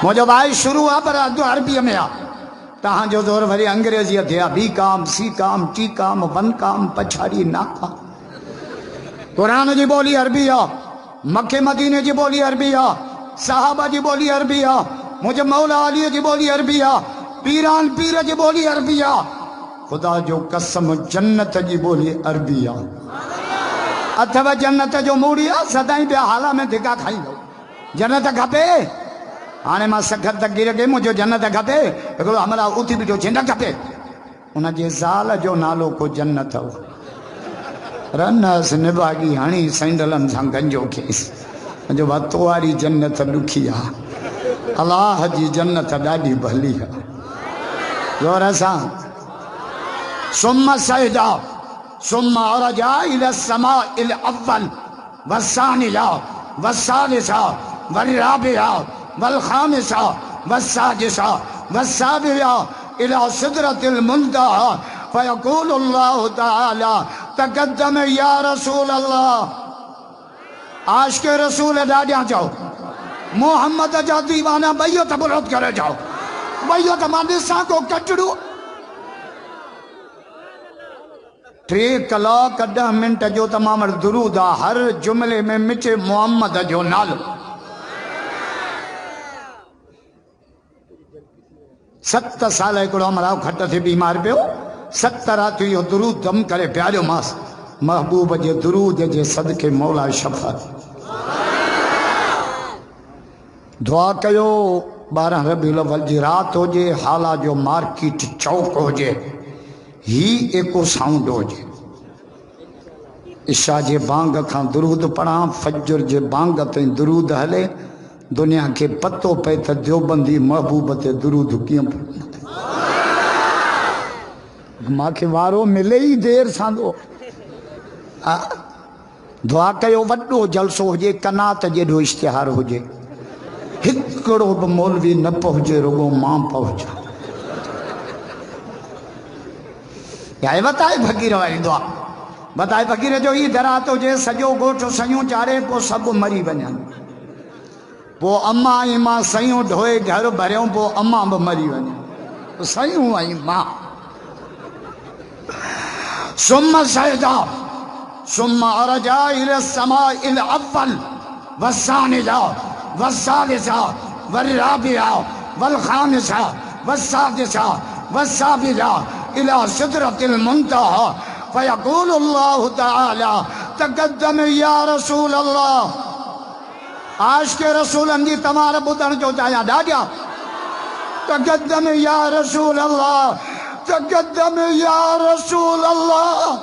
مجھے بھائی شروع ہے پر عربی میں تہاں جو دور بھری انگریزی تھیا بی کام سی کام ٹی کام ون کام پچھاڑی نا کام قرآن جی بولی عربی مکہ مدینے جی بولی عربی صحابہ جی بولی عربی مجھے مولا علی جی بولی عربی پیران پیر جی بولی عربی خدا جو قسم جنت جی بولی عربی اتھو جنت جو موڑی سدائیں بے حالہ میں دھکا کھائی لو جنت کھپے آنے ماں سکھت تک گرے گئے مجھے جنت کھپے اگر ہمارا اوتی بھی جو جنت کھپے انہاں جے زال جو نالو کو جنت ہو رنس نباگی ہنی سینڈلن سان گنجو کھیس جو باتواری جنت لکھیا اللہ جی جنت ڈاڈی بھلی ہے زور سان ثم سجدا ثم عرجا الى السماء الاول والثانية والثالثة والرابعة والخامسة والسادسة والسابعة الى سدرة المنتهى فيقول الله تعالى تقدم یا رسول اللہ عاشق رسول ڈاڈیاں جاؤ محمد جا دیوانہ بیعت برد کرے جاؤ بیعت مانساں کو کچڑو 3 کلاک 10 منٹ جو تمام درود ہر جملے میں مچے محمد جو نالو 7 سال ایکڑو ہمارا کھٹ تھے بیمار پہ ہو 7 رات یہ درود دم کرے پیارے ماس محبوب جے درود جے صدقے مولا شفا دعا کیو 12 ربیع الاول جی رات ہو جے حالہ جو مارکیٹ چوک ہو جے ہی ایکو ساؤنڈ ہو جے عشاء جے بانگ کھاں درود پڑھاں فجر جے بانگ تیں درود ہلے دنیا کے پتو پہ تا دیوبندی محبوب تے درود کیوں پڑھنا ماں کے وارو ملے ہی دیر ساندو دعا کیو وڈو جلسو ہو جے کنات جے دو اشتہار ہو جے ہکڑو بمولوی نہ پہنچے رگو ماں پہنچا یہ بتائے فقیر والی دعا بتائے فقیر جو ہی درات ہو جے سجو گوٹو سیوں چارے پو سب مری بنیاں پو اماں آئی ماں سیوں ڈھوئے گھر بھریوں پو اماں با مری بنیاں سیوں آئی ماں ثم سجدا ثم عرجا الى السماء الاول والثانية والثالثة والرابعة والخامسة والسادسة والسابعة إلى سدرة المنتهى فيقول الله تعالى تقدم يا رسول الله عاشق رسول اندی تمہارا بدن جو جایا ڈاڈیا تقدم یا رسول اللہ تقدم یا رسول اللہ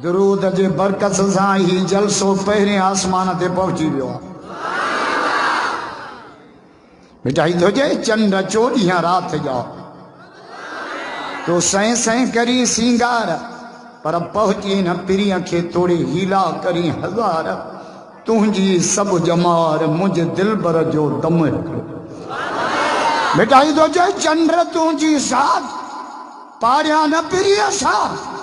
درود جے برکت سان ہی جلسو پہریں آسمان تے پہنچی ویو بیٹا ہی تو جے چند چوڑیاں رات جاؤ تو سائیں سائیں کری سینگار پر پہنچی نہ پریاں کے توڑے ہیلا کری ہزار تونجی سب جمار مجھے دل بر جو دم بیٹا ہی تو جے چندر تونجی ساتھ پاریاں نہ پریاں ساتھ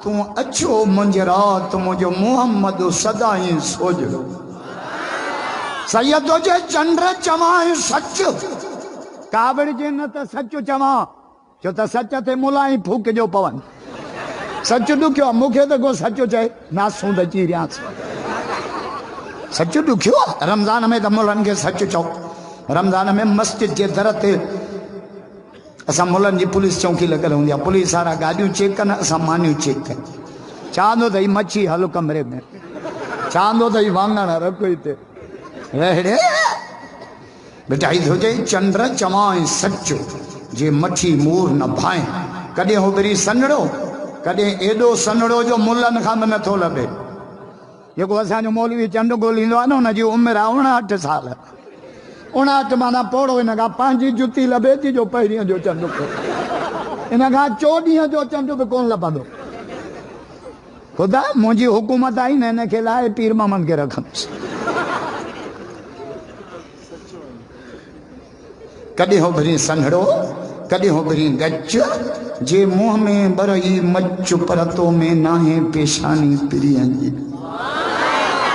تو اچھو منجرات مجھے محمد صدائیں سوج لو سید تو جے چندر چمائیں سچ کابڑ جنت سچ چمائیں جو تا سچ تے ملائیں پھوک جو پون سچ دکھو مکھے تو کو سچ چاہے ناسوں دا چیریاں سچ دکھو رمضان میں دا ملن کے سچ چاو رمضان میں مسجد جے درتے اسا ملن جی پولیس چونکی لگل ہوں دیا پولیس سارا گاڑیوں چیک کرنا اسا مانیوں چیک کرنا چاندو دائی مچھی حلو کمرے میں چاندو دائی وانگانا رکھوئی تے رہڑے بیٹا ہی دھو جائے چندر چمائیں سچو جے مچھی مور نہ بھائیں کدے ہو بری سنڑو کدے ایڈو سنڑو جو ملن خاند میں تھو لبے یہ کو اسا جو مولوی چندو کو لیندو آنو نا جی عمر 59 سال 59 مانا پوڑو انہا کہا 5 جتی لبے تھی جو پہریاں جو چندو کو انہا کہا 14 جو چندو پہ کون لبا دو خدا مجھے حکومت آئی نے کھلائے پیر محمد کے رکھن کدے ہو بھری سنڑو کدے ہو بھری گچ جے منہ میں برئی مچ پرتوں میں ناہیں پیشانی پریاں جی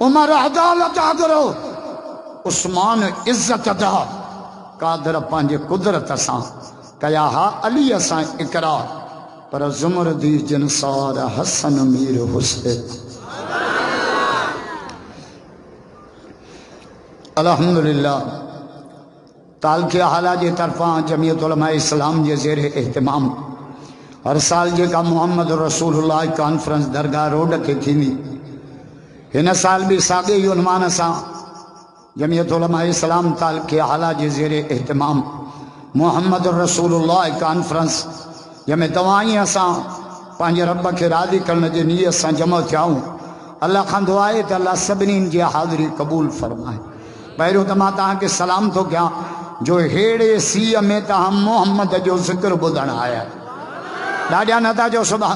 عمر عدالت آگرو، عثمان عزت ادا، قادر پانجے قدرت اساں کیا ہا علی اساں اقرار، پر زمردی جنسار حسن میر حسین۔ الحمدللہ تالکے حالہ جے طرفاں جمعیت علماء اسلام جے زیر اہتمام ہر سال جے کا محمد رسول اللہ کانفرنس درگاہ روڈ کے تھینی، ہن سال بھی ساگے ہی عنوان ساں جمعیت علماء اسلام تالکے حالہ جے زیر اہتمام محمد رسول اللہ کانفرنس جمع دوائیں اساں پانجے رب کے راضی کرنے جے نیت ساں جمع تھیاؤں۔ اللہ خان دعائے تے اللہ سبنین جی حاضری قبول فرمائے۔ پہلو تو ماں تاں کے سلام تو کیا جو ہیڑے سی میں تاں محمد جو ذکر بدن آیا ڈاڈیا نتا جو صبح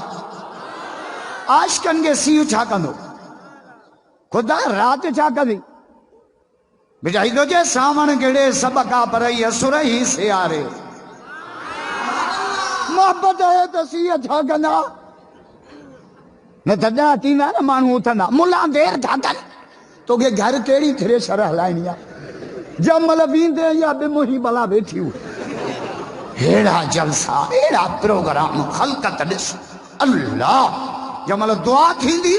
عاشقن کے سی چھا کندو خدا رات چھا کندی بجائی دو جے سامن گڑے سبقہ پرئی سرہی سے آرے محبت ہے تو سی چھا کندا نہ تدا تینا نہ مانو تھندا ملا دیر تھا کن تو کہ گھر کیڑی تھرے شرح لائنیا جب ملبین دے یا بے مہی بلا بیٹھی ہو ہیڑا جلسہ ہیڑا پروگرام خلقت دس اللہ جب ملب دعا تھی دی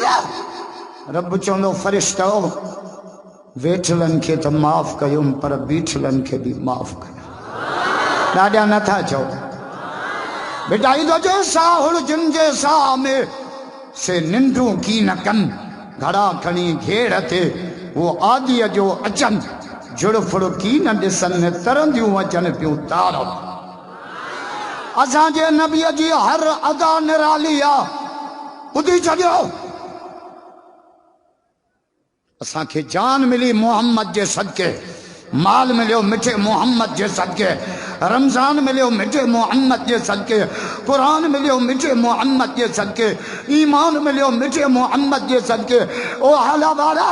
رب چوندو فرشتو ویٹھلن کے تو معاف کیوں پر بیٹھلن کے بھی معاف کیوں ڈاڈیا نہ تھا چو بیٹائی دو جو ساہڑ جن جے ساہ میں سے نندوں کی نہ کن گھڑا کھنی گھیڑ تھے وہ آدھی جو اچن جڑ پھڑ کی نہ ڈسن نے ترندیوں اچن پیوں تارو اساں جے نبی جی ہر ادا نرالیا ادھی چلو اساں کے جان ملی محمد جے صدقے، مال ملیو مٹھے محمد جے صدقے، رمضان ملیو مٹھے محمد جے صدقے، قرآن ملیو مٹھے محمد جے صدقے، ایمان ملیو مٹھے محمد جے صدقے۔ او حالا بارا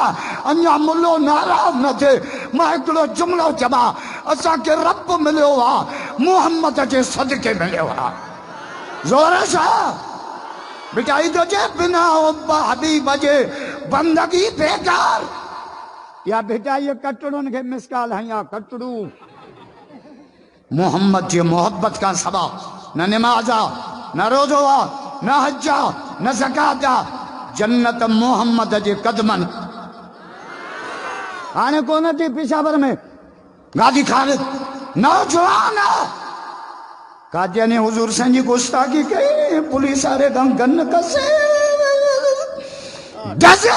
انیا ملو ناراض نہ تھے محکلو جملو جمع اساں کے رب ملیو ہا محمد جے صدقے ملیو ہا زور سا بٹائی دو جے بنا ابا حبیب جے بندگی بیکار یا بیٹا یہ کٹڑوں کے مسکال ہیں یا کٹڑو محمد جی محبت کا سبب نہ نمازا نہ روزوا نہ حجا نہ زکاتا جنت محمد جی قدمن آنے کون تھی پیشاور میں غازی خالد نوجوان کاجے نے حضور سنجی گستاخی کہی پولیس آرے گن کسے ڈسے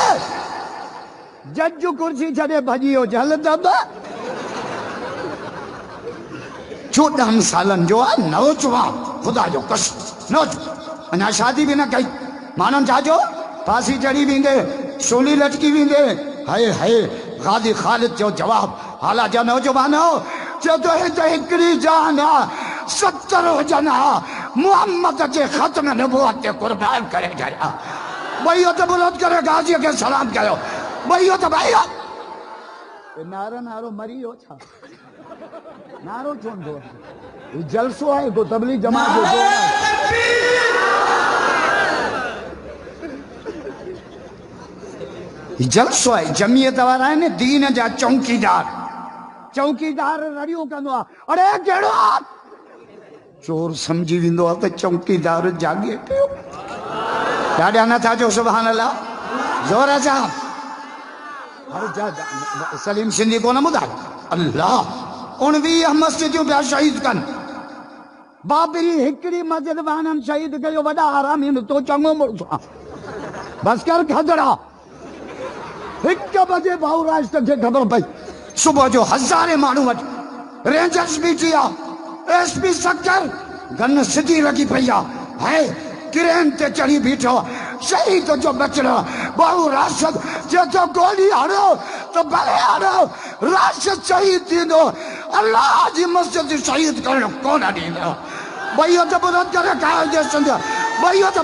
جج جو کرسی چھڑے بھجیو جھل دب 14 سالن جو ہے نوجوان خدا جو قسم نوجوان انہا شادی بھی نہ کئی مانن چاہجو پاسی چڑی بھی دے سولی لٹکی بھی دے ہائے ہائے غازی خالد جو جواب حالا جا نوجوانو جو تو ہی تو ہکری جانا 70 جنا محمد کے ختم نبوت کے قربان کرے جایا بھائیو تو بلند کرے غازی کے سلام کرو بھائیو تو بھائیو نارو نارو مری ہو چھا نارو چون دو یہ جلسو ہے کو تبلیغ جماعت جو یہ جلسو ہے جمعیت وارا ہے دین جا چوکی دار رڑیوں کا دعا اڑے کیڑو چور سمجھی ویندو تے چوکی دار جاگے پیو ڈاڈیا نہ تھا جو سبحان اللہ زور ہے صاحب سلیم سندھی کو نہ مدہ اللہ انوی مسجدوں پہ شہید کن بابری ہکڑی مسجد وانن شہید کیو وڈا حرامی تو چنگو مرسا بس کر کھدڑا 1 بجے بھاؤ راشت کے خبر پئی صبح جو 1000 مانو وٹ رینجرز بھی کیا ایس پی سکر گن سدھی لگی پیا ہے کرین تے چڑھی بیٹھو شہید جو بچڑا بہو راشد جو تو گولی ہڑو تو بلے ہڑو راشد شہید دیدو اللہ جی مسجد شہید کرنے کون دیدو بھائیو تو بلند کرے کہا جے سندھا بھائیو تو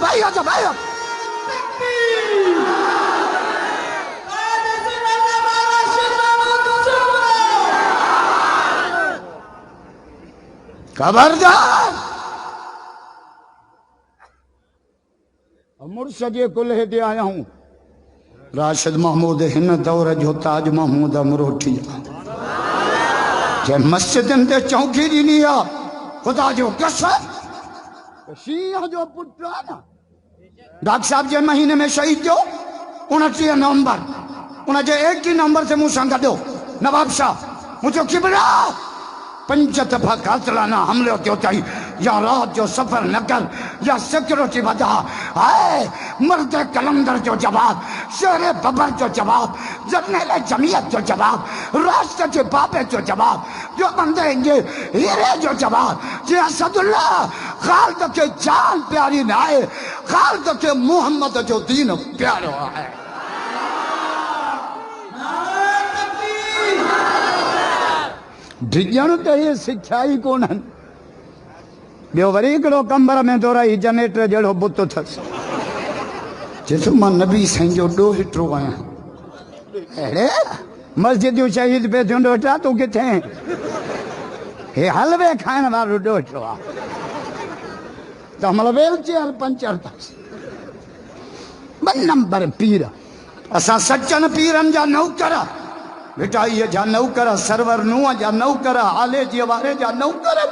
خبردار مرشد کلہ دے آیا ہوں راشد محمود ہن دور جو تاج محمود امروٹھی جے مسجدن تے چونکی ڈینی آ خدا جو قسم شیعہ جو پٹا نا ڈاکٹر صاحب جے مہینے میں شہید جو 29 نومبر انہیں جے 1 نومبر سے منہ سنگا دو نواب شاہ مجھے کبرا 5 دفعہ قاتلانہ حملے ہوتے ہوتا ہی یا رات جو سفر نہ کر یا سیکورٹی بدا آئے مرد کلندر جو جواب شہر ببر جو جواب جرنیل جمعیت جو جواب راستہ جو بابے جو جواب جو بندے یہ ہیرے جو جواب جی اسد اللہ خالد کے جان پیاری نہ آئے خالد کے محمد جو دین پیارو آئے ڈھجن تے یہ سکھائی کونن بیو وری کڑو کمبر میں دورائی جنریٹر جڑو بتو تھس جیسو ماں نبی سائن جو 2 ہٹرو آیا اڑے مسجد جو شہید پہ تھے 2 ہٹرا تو کتے ہیں یہ حلوے کھائن وارو 2 ہٹرو آ تو ہمارا ویل چیئر پنچر تھس 2 نمبر پیر اسا سچن پیرن جا نو کرا بٹائی جا نو کرا سرور نوہ جا نو کرا آلے جیوارے جا نو کرا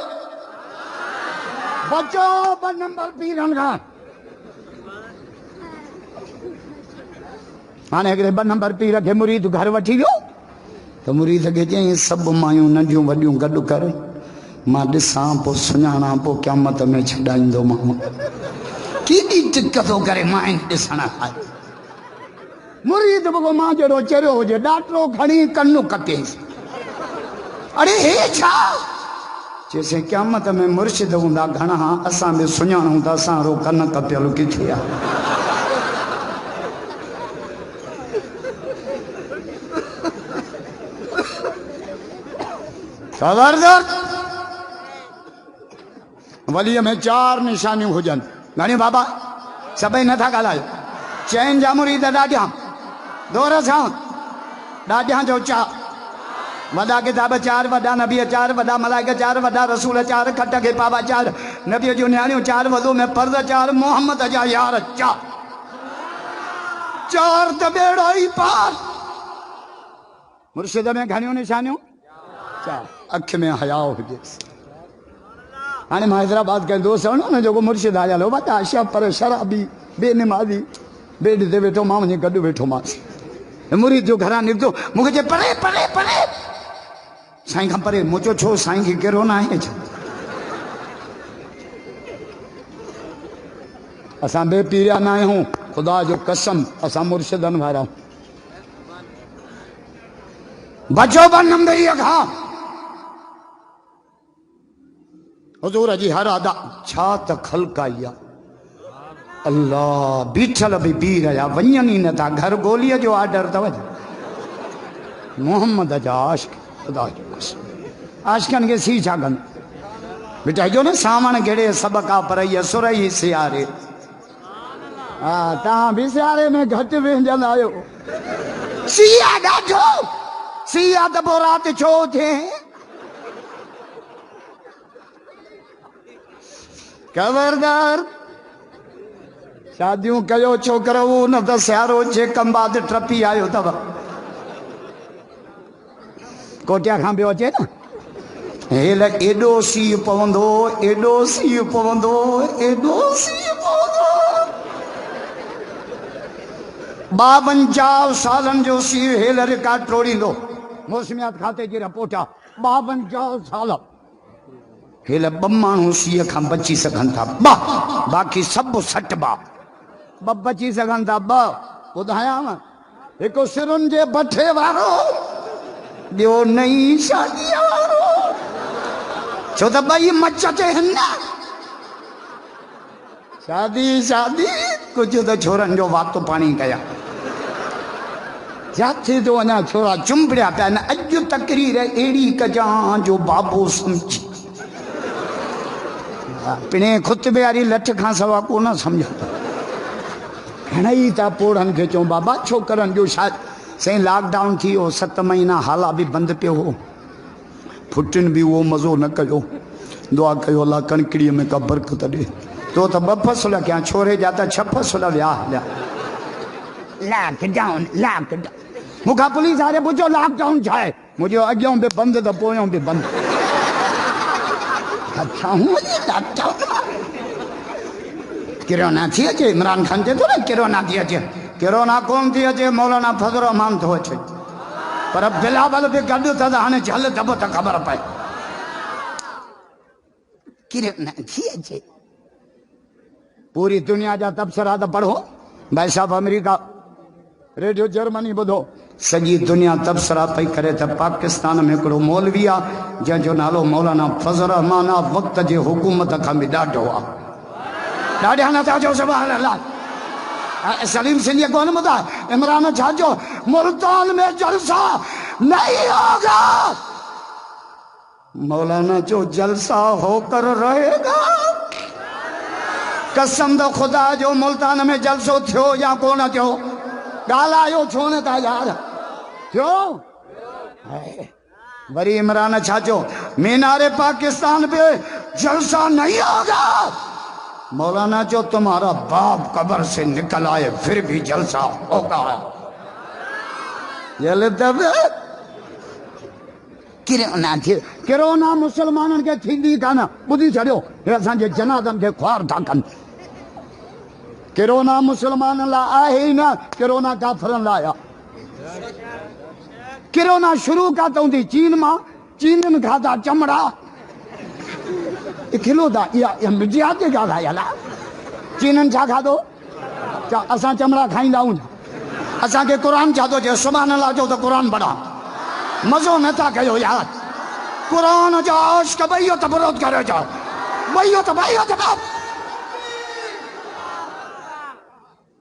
بچو 2 نمبر پیرن گا آنے اگر 2 نمبر پیر کے مرید گھر وٹھی لو تو مرید کے جائیں سب مایوں ننڈیوں وڈیوں گڈو کر ماں ڈساں پو سنیانا پو قیامت میں چھڑائیں دو ماں کی دی دقتوں کرے مائیں ڈسانا آئے مرید بگو ماں جڑو چرو ہو جے ڈاکٹروں کھڑی کنو کتے اڑے ہے چھا جیسے قیامت میں مرشد ہوں دا گھنا ہاں اساں میں سنیان ہوں دا اساں رو کن کپیلو کی تھیا خبردار ولی میں 4 نشانیوں ہو جن گھنی بابا سبئی نہ تھا گالائے چین جا مرید ڈاڈیاں دور ساؤں ڈاڈیاں جو ودا کتاب 4 ودا نبی 4 ودا ملائکہ 4 ودا رسول 4 کھٹا کے پاپا 4 نبی جو نیانیوں 4 وضو میں فرض 4 محمد جا یار 4 تبیڑائی پار مرشد میں گھنیوں نشانیوں 4 اکھ میں حیاء ہو جیس آنے ماں حیدرآباد کے دوست ہیں جو کو مرشد آیا لو بتا شب پر شرابی بے نمازی بیٹھ دے بیٹھو ماں مجھے گڑو بیٹھو ماں سے مرید جو گھران نکتو مجھے جے پڑے پڑے پڑے سائیں کھا پڑے مجھو چھو سائیں کی کرو نہ ہے اساں بے پیریا نہ ہوں خدا جو قسم اساں مرشدن بھارا بچو بن نمبر 1 ہاں حضور جی ہر آدھا چھا تکھل کایا اللہ بیٹھل بھی پیر آیا ونینی نہ تھا گھر گولی جو آڈر تھا محمد جا عاشق خدا جو قسم عاشقن کے سی چھاگن بیٹا جو نا سامان گھڑے سبقہ پرئی سرئی سیارے تاں بھی سیارے میں گھٹ بھینجن آئے ہو سیاہ ڈاٹھو سیاہ دبو رات چھو تھے خبردار شادیوں کہو چھوکرو نہ تو سیارو جے کم بعد ٹرپی آئے ہوتا با کوٹیا کھان بھی ہوچے نا ایڈو ایڈو سی پوندو ایڈو سی پوندو ایڈو سی پوندو 52 سالن جو سی ہیل ریکارڈ ٹوڑی دو موسمیات کھاتے جی رپورٹا 52 سال ہیل بمانو سی کھان بچی سکھن تھا باقی سب سٹ بچی سکھن تھا بدھایا میں ایک سرن جے بٹھے وارو دیو نئی شادی وارو چھو تا بھائی مچتے ہیں نا شادی کچھ تو چھوڑن جو وقت پانی کیا جاتے تو انا چھوڑا چمپڑیا پیا نا اجو تقریر ایڑی کجان جو بابو سمجھی پنے خطبے آری لٹھ کھان سوا کو نہ سمجھا گھنائی تا پوڑھن کے چون بابا چھوکرن جو شاید سہیں لاک ڈاؤن تھی وہ 7 مہینہ حالا بھی بند پہ ہو پھٹن بھی وہ مزو نہ کہو دعا کہو اللہ کنکڑی میں کا برکت دے تو تا 2 فصلہ کیا چھوڑے جاتا 6 فصلہ ویاہ لیا لاک ڈاؤن مکھا پولیس آرے پوچھو لاک ڈاؤن چھائے مجھے اگیوں پہ بند تو پویوں پہ بند اچھا ہوں لاک ڈاؤن کرونا تھی اچھے عمران خان تھے تو نا کرونا تھی اچھے کرونا کون تھی اچھے مولانا فضل الرحمان تو اچھے پر اب بلاول پہ گڈو تھا ہانے جھل دبو تا خبر پائے کرونا تھی اچھے پوری دنیا جا تبصرہ دا پڑھو بھائی صاحب امریکہ ریڈیو جرمنی بدھو سجی دنیا تبصرہ پئی کرے تا پاکستان میں کڑو مولوی آ جن جو نالو مولانا فضل الرحمان وقت جے حکومت کا بھی ڈاڈو آ ڈاڈے ہانا تھا جو سبحان اللہ سلیم سنگھ کون مدہ عمران چھا جو ملتان میں جلسہ نہیں ہوگا مولانا جو جلسہ ہو کر رہے گا قسم دو خدا جو ملتان میں جلسو تھو یا کون تھو گالا یو چھونے تا یار کیوں بری عمران چھا جو مینار پاکستان پہ جلسہ نہیں ہوگا مولانا جو تمہارا باپ قبر سے نکل آئے پھر بھی جلسہ ہوگا یہ لیتے کرونا مسلمانن کے تھیندی کانا بدھی چھڑیو یہ اساں جے جنازن کے خوار تھا کن کرونا مسلمانن لا آئے ہی نا کرونا کافرن لایا کرونا شروع کا تو دی چین ماں چینن کھاتا چمڑا کھلو دا یہ مجھے آتے کیا کھایا لا چینن چھا کھا دو اساں چمڑا کھائیں داؤں اساں کے قرآن چھا دو جے سبحان اللہ جو تو قرآن بڑھا مزو میں تا کہو یاد قرآن جا عشق بھئیو تبرود کرے جا بھئیو تبرود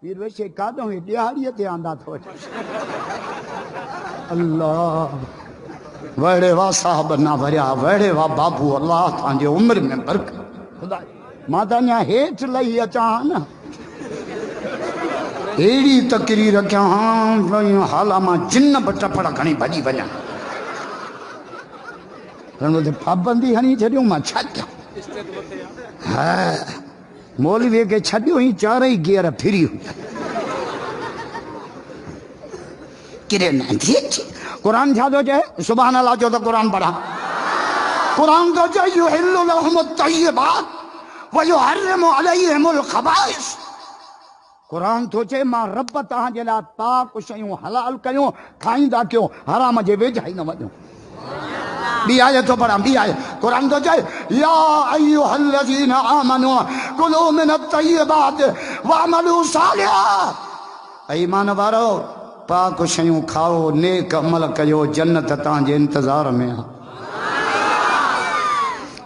پیر ویسے کہتا ہوں دیہاریت آندہ تھو اللہ ویڑے وا صاحب نہ بھریا ویڑے وا بابو اللہ تانجے عمر میں برکت خدا ماتا نیا ہیٹ لئی اچان ایڑی تقریر کیا ہاں حالا ماں جن بٹا پڑا کھنی بھجی بجا رنو دے پابندی ہنی چھڑیوں ماں چھڑیا مولوی کے چھڑیوں ہی چارہ ہی گیرہ پھری ہوئی کرے نا دیکھ قرآن چھا دو جائے سبحان اللہ جو تو قرآن پڑھا قرآن دو جائے یحل لهم الطیبات ویحرم علیہم الخبائث قرآن تو چے ماں رب تہاں جلا پاک شیوں حلال کیوں کھائیں دا کیوں حرام جے ویجھائی نہ وجوں بھی آئے تو پڑھا بھی آئے قرآن تو جائے یا ایوہ الذین آمنوا کلوا من الطیبات وعملوا صالحا ایمان بارو پاک شیوں کھاؤ نیک عمل کیو جنت تاں جے انتظار میں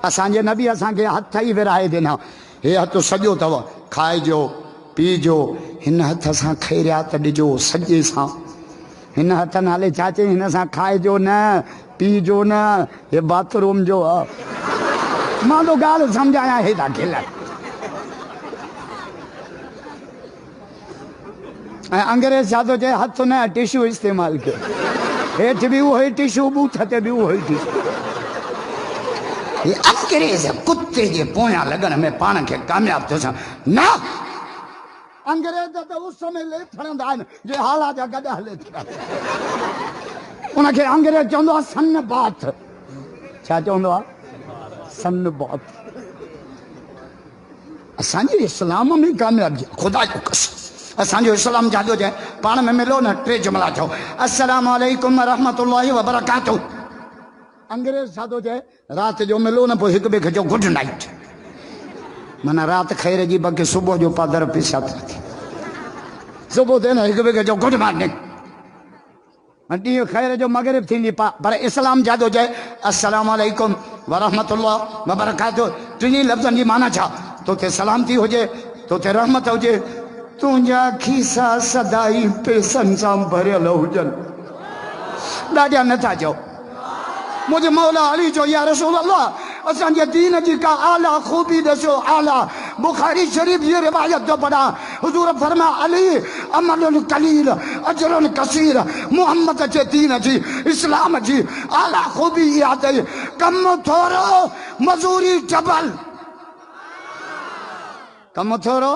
اسان جے نبی اسان کے ہتھ ہی ورائے دینا یہ ہتھ سجو تو کھائے جو پی جو ہن ہتھ اسان خیرات ڈجو سجے سان ہن ہتھ نالے چاچے ہن اسان کھائے جو نہ پی جو نہ یہ باتھ روم جو ماں تو گال سمجھایا ہے تا کھلا انگریز جادو جے ہتھ نہ ٹیشو استعمال کے ہیٹھ بھی وہی ٹیشو بوتھتے بھی وہی ٹیشو یہ انگریز کتے جے پویاں لگن میں پان کے کامیاب تو سن نا انگریز تو اس سمیں لے پھڑن دائن جے حالا جا گڑا لے تھا انہاں کے انگریز چوندو سن بات چھا چوندو سن بات اسان جو اسلام میں کامیاب جی خدا جو قسم اسان جو اسلام جادو جائے پان میں ملو نا ٹرے جملہ چھو السلام علیکم ورحمت اللہ وبرکاتہ انگریز جادو جائے رات جو ملو نا پو ہک بے جو گڈ نائٹ منا رات خیر جی باقی صبح جو پادر پیشات رکھے صبح دینا ہک بے جو گڈ مارننگ انٹی خیر جو مغرب تھی نہیں پا پر اسلام جادو جائے السلام علیکم ورحمت اللہ وبرکاتہ تنی لفظن جی مانا چھا تو تے سلامتی ہو جائے تو تے رحمت ہو جائے تُنجا کھیسا صدائی پیسن سام بھرے لہو جن ڈاڈیا نتا جو مجھے مولا علی جو یا رسول اللہ اسان یہ دین جی کا اعلیٰ خوبی دسو اعلیٰ بخاری شریف یہ روایت جو پڑھا حضور فرما علی عمل قلیل اجر کثیر محمد جے دین جی اسلام جی اعلیٰ خوبی یہ آتے کم تھورو مزوری جبل کم تھورو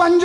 5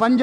5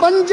5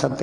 7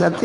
7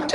8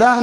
10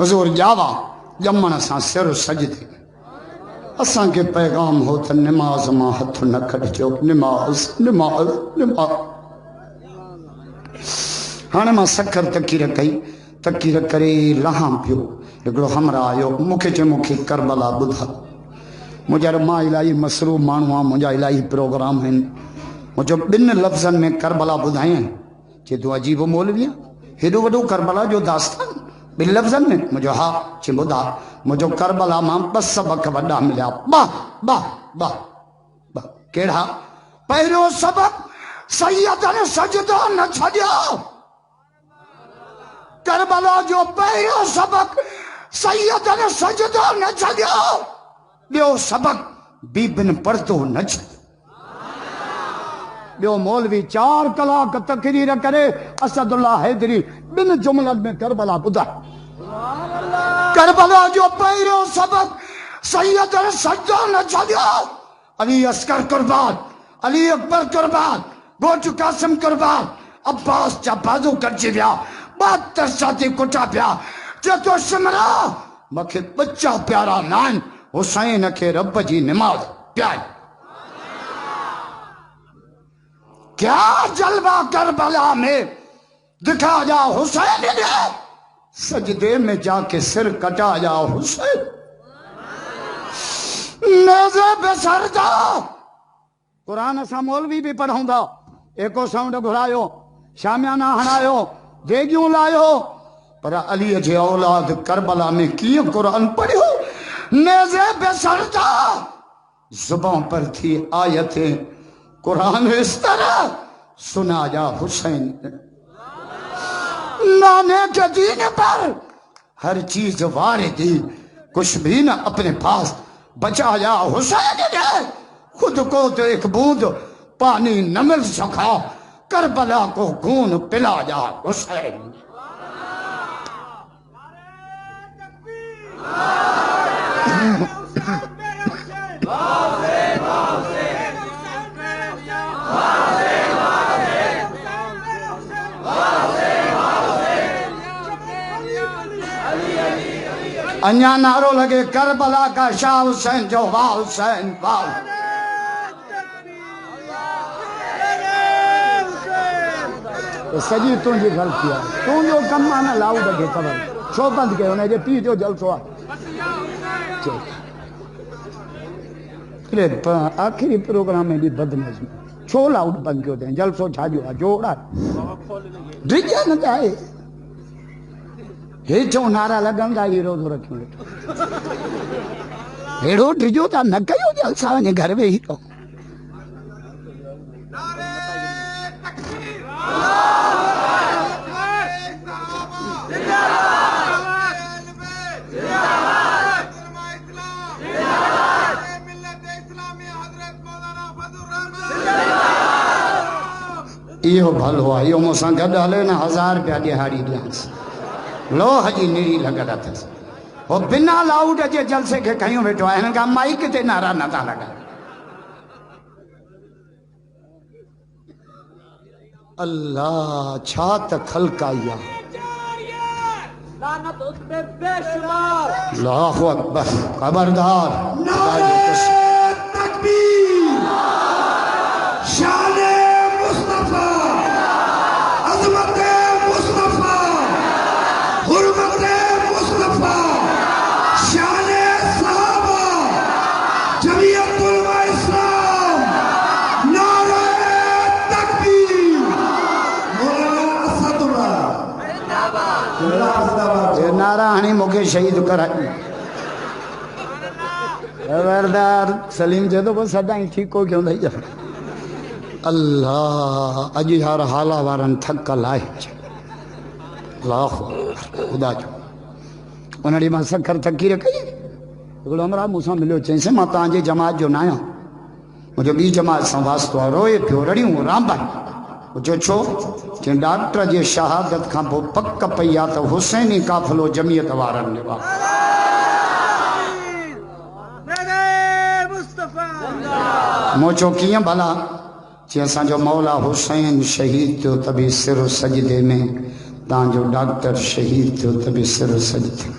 حضور جاوا جمن سان سر سجدے اساں کے پیغام ہو تو نماز ماں ہتھ نہ کٹ جو نماز نماز نماز ہانے ماں سکر تکی رکھئی لہاں پیو ہکڑو ہمراہ آیو مکھے چے مکھے کربلا بدھا مجھے ماں الہی مسروب مانو ہاں مجھے الہی پروگرام ہیں مجھے بن لفظن میں کربلا بدھائیں ہیں چے تو عجیب و مولوی ہیں ہیڈو وڈو کربلا جو داستان بن لفظن میں مجھے ہاں چے بدھا مجھے کربلا ماں بس سبق وڈا ملیا باہ باہ باہ باہ کیڑا پہلو سبق سیدن سجدہ نہ چھڑیا کربلا جو پہلو سبق سیدن سجدہ نہ چھڑیا بیو سبق بی بن پڑھتو نہ چھڑیا بیو مولوی 4 کلاک تقریر کرے اسد اللہ حیدری بن جملن میں کربلا بدھا کربلا جو پہلو سبق سیدن سجدہ نہ چھڑیا علی عسکر قربان علی اکبر قربان گوچو قاسم قربان عباس چا بازو کرچی بیا 72 ساتھی کٹا پیا جو شمرا مکھے بچہ پیارا نان حسین کے رب جی نماز پیار کیا جلوہ کربلا میں دکھا جا حسین نے سجدے میں جا کے سر کٹا جا حسین نیزے بے سر جا قرآن اسا مولوی بھی پڑھوں گا ایکو ساؤنڈ گھرایو شامیانہ ہنایو دیگیوں لائیو پر علی جے اولاد کربلا میں کیوں قرآن پڑھو نیزے بے سر جا زبان پر تھی آیتیں قرآن اس طرح سنا جا حسین نانے کے دین پر ہر چیز واردی کچھ بھی نہ اپنے پاس بچا جا حسین نے خود کو تو ایک بوند پانی نہ مل سکا کربلا کو خون پلا جا حسین انیا نارو لگے کربلا کا شاہ حسین جو واہ حسین واہ سجی توں جی غلطی ہے توں جو کم مانا لاؤ دے خبر چھو بند کے انہیں جے پی جو جلسو آخری پروگرام میں بھی بدنظم چھو لاؤ بند کے ہوتے ہیں جلسو چھا جو جوڑا ڈرجا نہ جائے یہ چھو نارا لگن دا ہیرو دو رکھیں ہیرو ڈرجو تا نہ کہو جلسا ونے گھر میں ہیرو یہ بھل ہوا یہ موسیٰ گھڑ ڈالے نا 1000 روپیہ دیہاڑی دیانس لو حجی نیری لگا رہتا تھا وہ بنا لاؤڈ اجے جلسے کے کہیں بیٹھو آئے ہیں کہا مائک تے نارا نہ تھا لگا اللہ چھات خلقائیا اللہ اکبر خبردار نعرہ تکبیر شان مصطفیٰ عظمت مصطفیٰ حرمت مصطفیٰ شان صحابہ جمعیت علماء اسلام نعرہ تکبیر مولانا اسد اللہ نعرہ ہنی مکے شہید کرائی خبردار سلیم جے تو بس سدائیں ٹھیک ہو کیوں نہیں جا اللہ اجی ہر حالہ وارن تھک لائے اللہ خدا جو انہوں نے ماں سکر تھکی رکھئی اگلو ہمارا موسیٰ ملیو چینسے ماں تانجے جماعت جو نایا مجھے بی جماعت سنواسطو روئے پیو رڑی ہوں رام بھائی جو چھو کہ ڈاکٹر جے شہادت کھا بو پک پیا تو حسینی کافلو جمعیت وارن نبا موچو کیاں بھلا جیسا جو مولا حسین شہید تو تبھی سر و سجدے میں تاں جو ڈاکٹر شہید تو تبھی سر و سجدے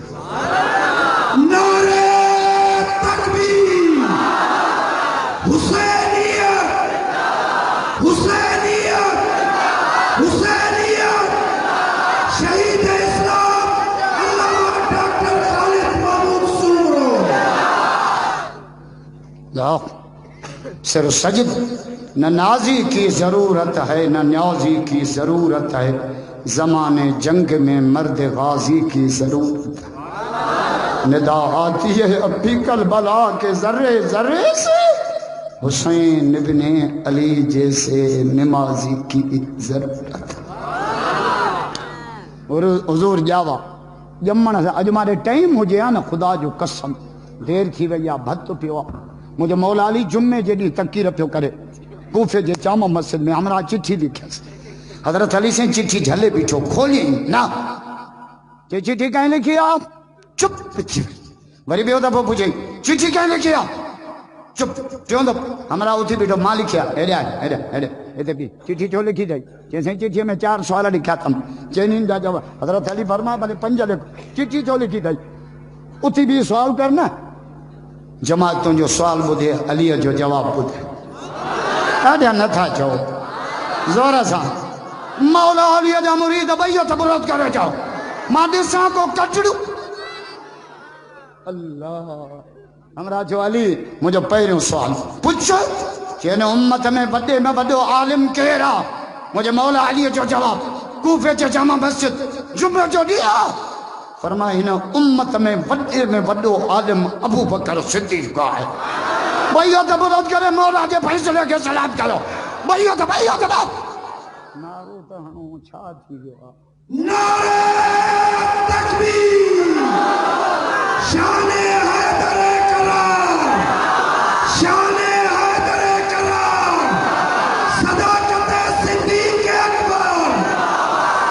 حسینیت حسینیت حسینیت شہید اسلام علامہ ڈاکٹر خالد محمود سومرو صرف سجد نہ نازی کی ضرورت ہے نہ نیازی کی ضرورت ہے زمانے جنگ میں مرد غازی کی ضرورت ہے ندا آتی ہے اب بھی کربلا کے ذرے ذرے سے حسین ابن علی جیسے نمازی کی ضرورت ہے اور حضور جاوا جمن اج مارے ٹائم ہو جیا نا خدا جو قسم دیر تھی ویا بھت پیوا مجھے مولا علی جمعے جیڑی تقریر پیو کرے کوفے جے جامع مسجد میں ہمارا چٹھی لکھا حضرت علی سے چٹھی جھلے بیٹھو کھولی نا چٹھی کہیں لکھی آپ چپ لکھی وری بیو دفعہ پوچھے چٹھی کہیں لکھی آپ چپ ٹیوں دفعہ ہمارا اتھی بیٹھو ماں لکھیا ایڈے ایڈے بھی چٹھی چھو لکھی جائی جیسے چٹھی میں 4 سوال لکھا تھا چینین جا جواب حضرت علی فرما بلے 5 لکھو چٹھی چھو لکھی جائی اتھی بھی سوال کرنا جماعتوں جو سوال بدھے علی جو جواب بدھے ایڈیا نہ تھا چاہو زورا سا مولا علی جا مرید بیعت برات کرے جاؤ مادی ساں کو کچڑو اللہ ہمارا جو علی مجھے پہروں سوال پوچھو چینے امت میں بڑے عالم کہرا مجھے مولا علی جو جواب کوفے جو جامع مسجد جمعہ جو دیا فرمائی نا امت میں بڑو عالم ابو بکر صدیق کا ہے بیعت برات کرے مولا کے فیصلے کے سلام کرو بیعت نارو تہنو چھا تھی گیا نعرہ تکبیر شان حیدر کرام شان حیدر کرام صداقت صدیق اکبر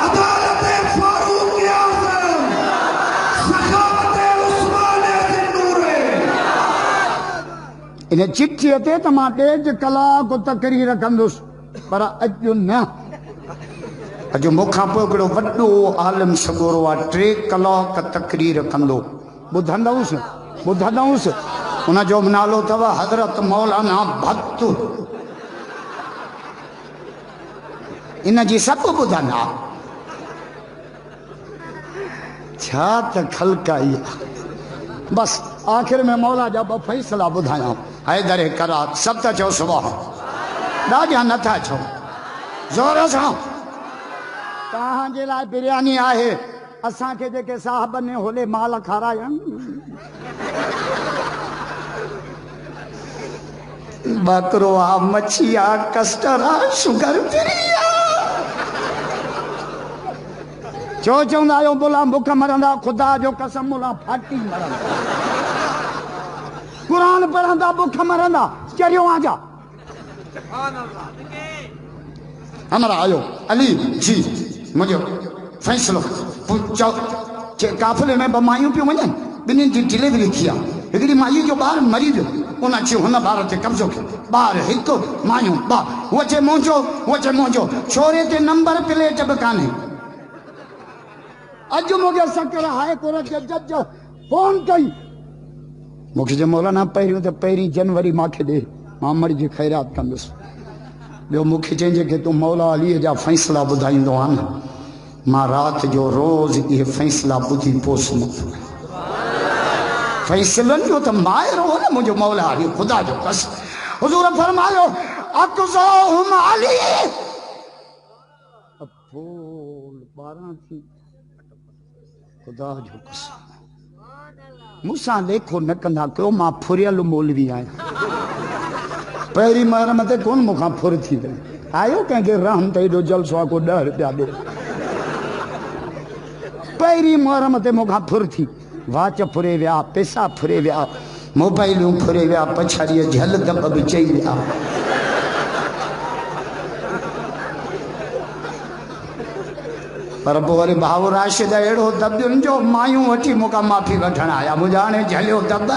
عدالت فاروق اعظم سخاوت عثمان ذی النور انہیں چٹھی تے تما ڈیج کلا کو تقریر کندس پر اجو نہ اجو مکھا پوکڑو وڈو عالم سگورو 3 کلاک تقریر کندو بدھندوس انہاں جو نالو تھا حضرت مولانا بھت انہاں جی سب بدھنا چھا خلقائی بس آخر میں مولا جب فیصلہ بدھایا حیدر کرات سب تا چو صبح ڈاڈیا نہ تھا چھو زور سا کہاں جے لائے بریانی آئے اساں کے جے کے صاحب نے ہولے مال کھارا یا بکرو آ مچھیا کسٹرا شگر پریا چو چوندا یو بولا بک مرندا خدا جو قسم مولا پھاٹی مرندا قرآن پڑھندا بک مرندا چریو آجا ہمارا آئو علی جی مجھے فیصلو قافلے میں بمائیوں پہ ونجن بنین دی ڈیلیوری کیا لیکن مائی جو باہر مریض انہاں چی ہونا باہر تے قبضو کیا باہر ہک مائیوں باہر وچے مونجو چھوڑے تے نمبر پلیٹ بکانے اجو مجھے سکر ہائے کورت جج فون کئی مجھے جو مولانا پہریوں تے پہری جنوری ماں کے دے ماں مر جی خیرات کندس جو مکھی چینجے کہ تم مولا علی جا فیصلہ بدھائیں دو آنا ماں رات جو روز یہ فیصلہ بدھی پوس مت فیصلن جو تم مائر ہو نا مجھے مولا علی خدا جو قسم حضور فرمائیو اقضاہم علی اب پھول باران تھی خدا جو قسم مجھساں دیکھو نکندہ کیوں ماں پھریل مولوی آئے پہری محرمت کون مکھاں پھر تھی دے آئیو کہیں کہ رحم تے جو جلسوا کو ڈر پیا دے پہری محرمت مکھاں پھر تھی واچ پھرے ویا پیسہ پھرے ویا موبائلوں پھرے ویا پچھاڑی جھل دب بھی چاہی ویا پر بوری بھاو راشد ایڑو دبیون جو مایوں وٹی مکا معافی وٹھن آیا مجھانے جھلیو دب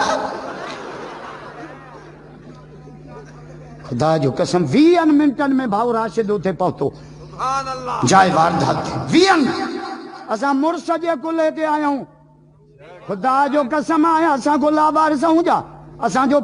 خدا جو قسم 20 منٹن میں بھاو راشد ہوتے پہتو جائے واردات 20 اساں مرسجے کو لے کے آیا ہوں خدا جو قسم آیا اساں کو لابار سا ہوں جا اساں جو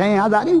6,000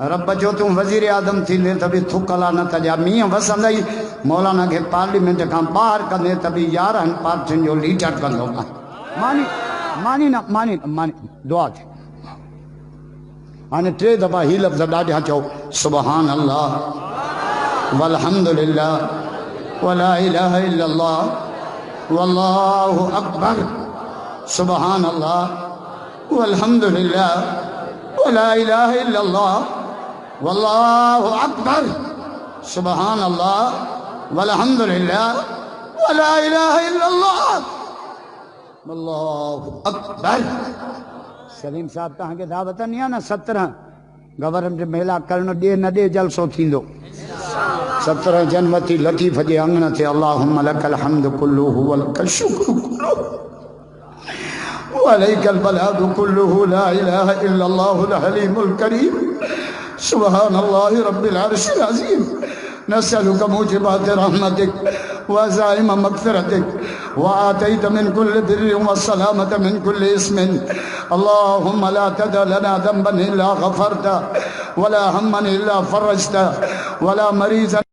رب جو تم وزیر اعظم تھیندے تبھی تھکلا نہ تجا میاں وسندئی مولانا کے پارلیمنٹ کا باہر کندے تبھی 11 پارٹین جو لیڈر کندو مانی دعا تھی آنے 3 دفعہ ہی لفظ ڈاڈیا چاہو سبحان اللہ والحمدللہ ولا الہ الا اللہ واللہ اکبر سبحان اللہ والحمدللہ ولا الہ الا اللہ واللہ اکبر سبحان اللہ والحمدللہ ولا الہ الا اللہ واللہ اکبر سلیم صاحب تہاں کے دعوت نہیں ہے نا 17 گورنمنٹ میلا کرن دے نہ دے جلسو تھیندو 17 جنوری لطیف جے انگن تے اللہم لک الحمد کلہ ولک الشکر کلہ وعليك البلاغ كله لا إله إلا الله الحليم الكريم سبحان الله رب العرش العظيم نسألك موجبات رحمتك وعزائم مغفرتك وآتيت من كل بر والسلامة من كل اسم اللهم لا تدع لنا ذنبا إلا غفرته ولا هما إلا فرجته ولا مريضا